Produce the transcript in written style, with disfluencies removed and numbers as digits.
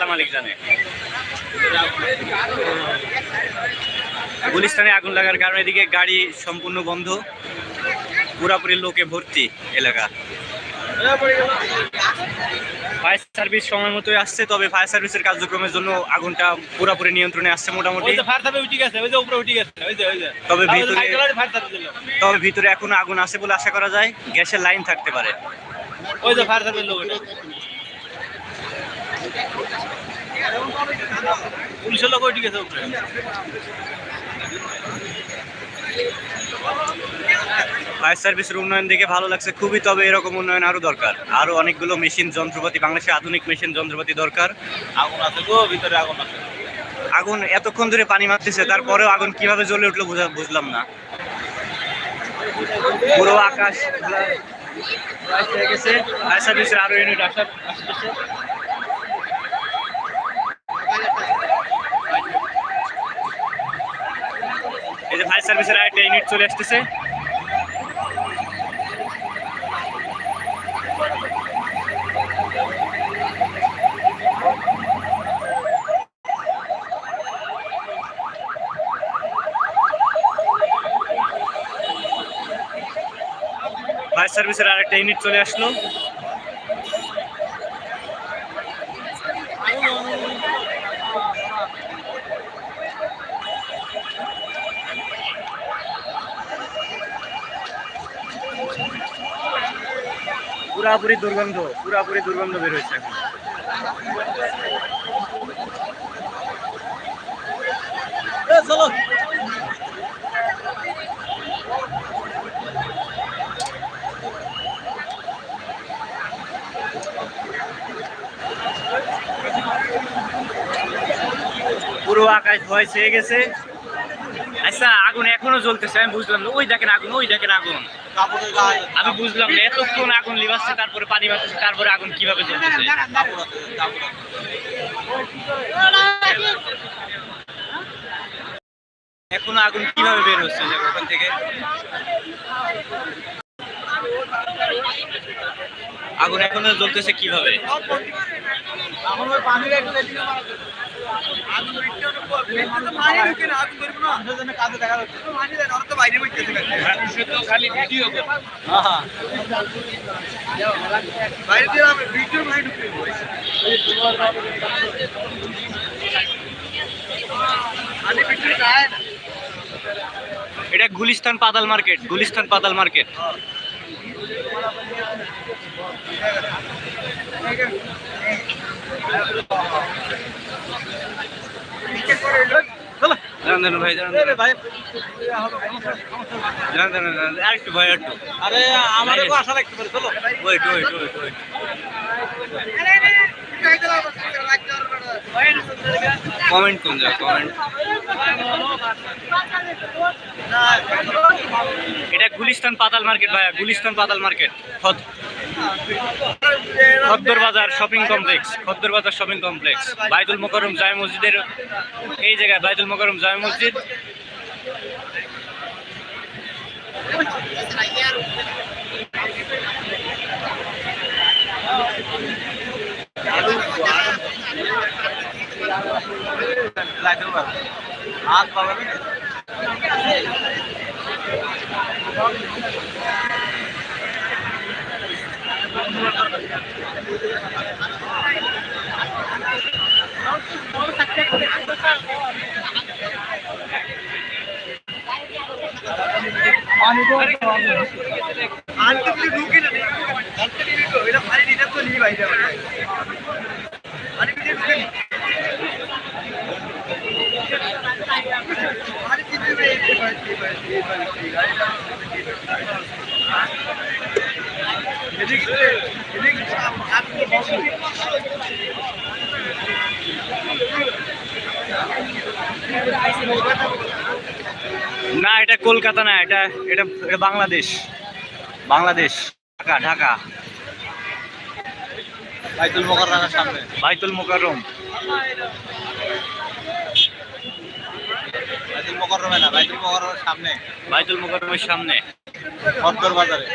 আল্লাহ মালিক জানে। গুলিস্তানে আগুন লাগার কারণে এদিকে গাড়ি সম্পূর্ণ বন্ধ, পুরাপুরি লোকে ভর্তি এলাকা। ফায়ার সার্ভিস সময় মতোই আসছে, তবে ফায়ার সার্ভিসের কার্যক্রমের জন্য আগুনটা পুরোপুরি নিয়ন্ত্রণে আসছে মোটামুটি। তবে ভিতরে এখনো আগুন আছে বলে আশা করা যায়, গ্যাসের লাইন থাকতে পারে। ওই যে ফায়ার সার্ভিস লোক, পুলিশের লোক ঠিক আছে। ফায়ার সার্ভিসের উন্নয়ন দেখে ভালো লাগছে খুবই, তবে এরকম উন্নয়ন আরো দরকার। আরো অনেকগুলো মেশিন যন্ত্রপাতি, বাংলাদেশে আধুনিক মেশিন যন্ত্রপাতি দরকার। আগুন আছে গো, ভিতরে আগুন আছে। আগুন এতক্ষণ ধরে পানি মারতেছে, তারপরেও আগুন কিভাবে জ্বলে উঠলো বুঝলাম না। পুরো আকাশ হয়ে গেছে। ফায়ার সার্ভিসের আরো ইউনিট আসতেছে। এই যে ফায়ার সার্ভিসের আরেকটা ইউনিট চলে আসতেছে। ফায়ার সার্ভিসের আরেকটা ইউনিট চলে আসলো। পুরাপুরি দুর্গন্ধ বের হয়েছে এখন। চলো পুরো আকাশ ভয় ছেয়ে গেছে। আচ্ছা, আগুন এখনো জ্বলতেছে, আমি বুঝলাম না। ওই দেখেন আগুন, ওই দেখেন আগুন। আমি বুঝলাম না, এতক্ষণ আগুন লিবাচ্ছে, তারপরে পানি মারতেছে, তারপরে আগুন কিভাবে জ্বলতেছে। এখনো আগুন কিভাবে বের হচ্ছে ওখান থেকে? আগুন এখনো জ্বলতেছে কিভাবে? এটা গুলিস্তান পাতাল মার্কেট, গুলিস্তান পাতাল মার্কেট। আরেকটু ভাই, একটু। আরে আমারও আশা রাখতে পারে। চলো ওয়েট। কমেন্ট কোন যায়? কমেন্ট। এটা গুলিস্তান পাতাল মার্কেট ভাইয়া, গুলিস্তান পাতাল মার্কেট, খদ্দর বাজার শপিং কমপ্লেক্স, খদ্দর বাজার শপিং কমপ্লেক্স, বাইতুল মোকাররম জামে মসজিদের এই জায়গায়, বাইতুল মোকাররম জামে মসজিদ। না, এটা কলকাতা না, এটা এটা এটা বাংলাদেশ, বাংলাদেশ, ঢাকা, ঢাকা। বাইতুল মোকাররমের সামনে, বাইতুল মোকাররম, বাইতুল মোকাররমে না, বাইতুল মোকাররমের সামনে, বাইতুল মোকাররমের সামনে, খদ্দর বাজারে।